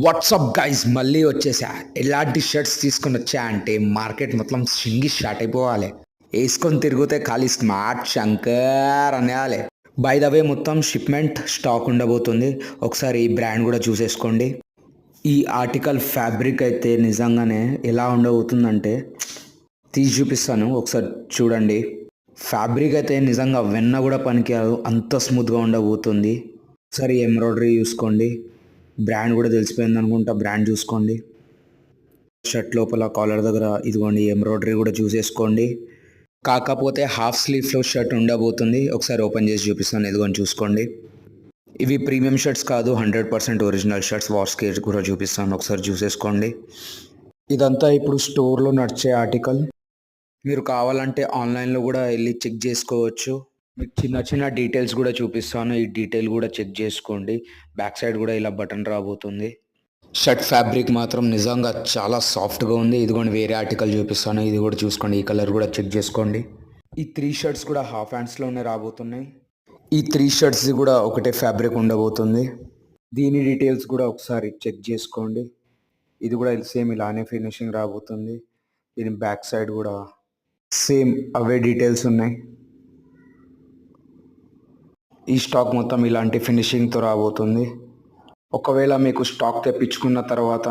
WhatsApp guys మళ్ళీ వచ్చేసా. ఎలాంటి షర్ట్స్ తీసుకొని వచ్చా అంటే మార్కెట్ మొత్తం సింగి స్టార్ట్ అయిపోవాలి. వేసుకొని తిరిగితే ఖాళీ స్మార్ట్ శంకర్ అనేయాలి. బై ద వే మొత్తం షిప్మెంట్ స్టాక్ ఉండబోతుంది. ఒకసారి ఈ బ్రాండ్ కూడా చూసేసుకోండి. ఈ ఆర్టికల్ ఫ్యాబ్రిక్ అయితే నిజంగానే ఎలా ఉండబోతుందంటే తీసి చూపిస్తాను, ఒకసారి చూడండి. ఫ్యాబ్రిక్ అయితే నిజంగా వెన్న కూడా పనికిరాదు, అంత స్మూత్గా ఉండబోతుంది. ఒకసారి ఎంబ్రాయిడరీ చూసుకోండి. బ్రాండ్ కూడా తెలిసిపోయింది అనుకుంటా, బ్రాండ్ చూసుకోండి. షర్ట్ లోపల కాలర్ దగ్గర ఇదిగోండి ఎంబ్రాయిడరీ కూడా చూసేసుకోండి. కాకపోతే హాఫ్ స్లీవ్లో షర్ట్ ఉండబోతుంది. ఒకసారి ఓపెన్ చేసి చూపిస్తాను, ఇదిగోండి చూసుకోండి. ఇవి ప్రీమియం షర్ట్స్ కాదు, 100% ఒరిజినల్ షర్ట్స్. వాష్ కేజ్ కూడా చూపిస్తాను, ఒకసారి చూసేసుకోండి. ఇదంతా ఇప్పుడు స్టోర్లో నడిచే ఆర్టికల్. మీరు కావాలంటే ఆన్లైన్లో కూడా వెళ్ళి చెక్ చేసుకోవచ్చు. మీకు చిన్న చిన్న డీటెయిల్స్ కూడా చూపిస్తాను, ఈ డీటెయిల్ కూడా చెక్ చేసుకోండి. బ్యాక్ సైడ్ కూడా ఇలా బటన్ రాబోతుంది. షర్ట్ ఫ్యాబ్రిక్ మాత్రం నిజంగా చాలా సాఫ్ట్గా ఉంది. ఇదిగోండి వేరే ఆర్టికల్ చూపిస్తాను, ఇది కూడా చూసుకోండి. ఈ కలర్ కూడా చెక్ చేసుకోండి. ఈ 3 షర్ట్స్ కూడా హాఫ్ హ్యాండ్స్లోనే రాబోతున్నాయి. ఈ 3 షర్ట్స్ కూడా ఒకటే ఫ్యాబ్రిక్ ఉండబోతుంది. దీని డీటెయిల్స్ కూడా ఒకసారి చెక్ చేసుకోండి. ఇది కూడా సేమ్ ఇలానే ఫినిషింగ్ రాబోతుంది. దీని బ్యాక్ సైడ్ కూడా సేమ్ అవే డీటెయిల్స్ ఉన్నాయి. ఈ స్టాక్ మొత్తం ఇలాంటి ఫినిషింగ్తో రాబోతుంది. ఒకవేళ మీకు స్టాక్ తెప్పించుకున్న తర్వాత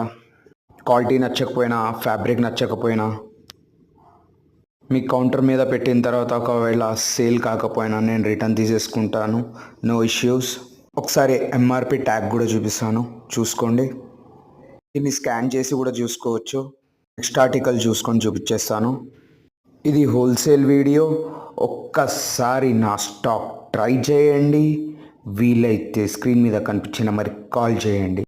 క్వాలిటీ నచ్చకపోయినా, ఫ్యాబ్రిక్ నచ్చకపోయినా, మీ కౌంటర్ మీద పెట్టిన తర్వాత ఒకవేళ సేల్ కాకపోయినా నేను రిటర్న్ తీసేసుకుంటాను, నో ఇష్యూస్. ఒకసారి ఎంఆర్పి ట్యాగ్ కూడా చూపిస్తాను, చూసుకోండి. దీన్ని స్కాన్ చేసి కూడా చూసుకోవచ్చు. నెక్స్ట్ ఆర్టికల్ చూసుకొని చూపించేస్తాను. ఇది హోల్సేల్ వీడియో. ఒక్కసారి నా స్టాక్ ట్రై చేయండి. వీలైతే స్క్రీన్ మీద కనిపించిన మరి కాల్ చేయండి.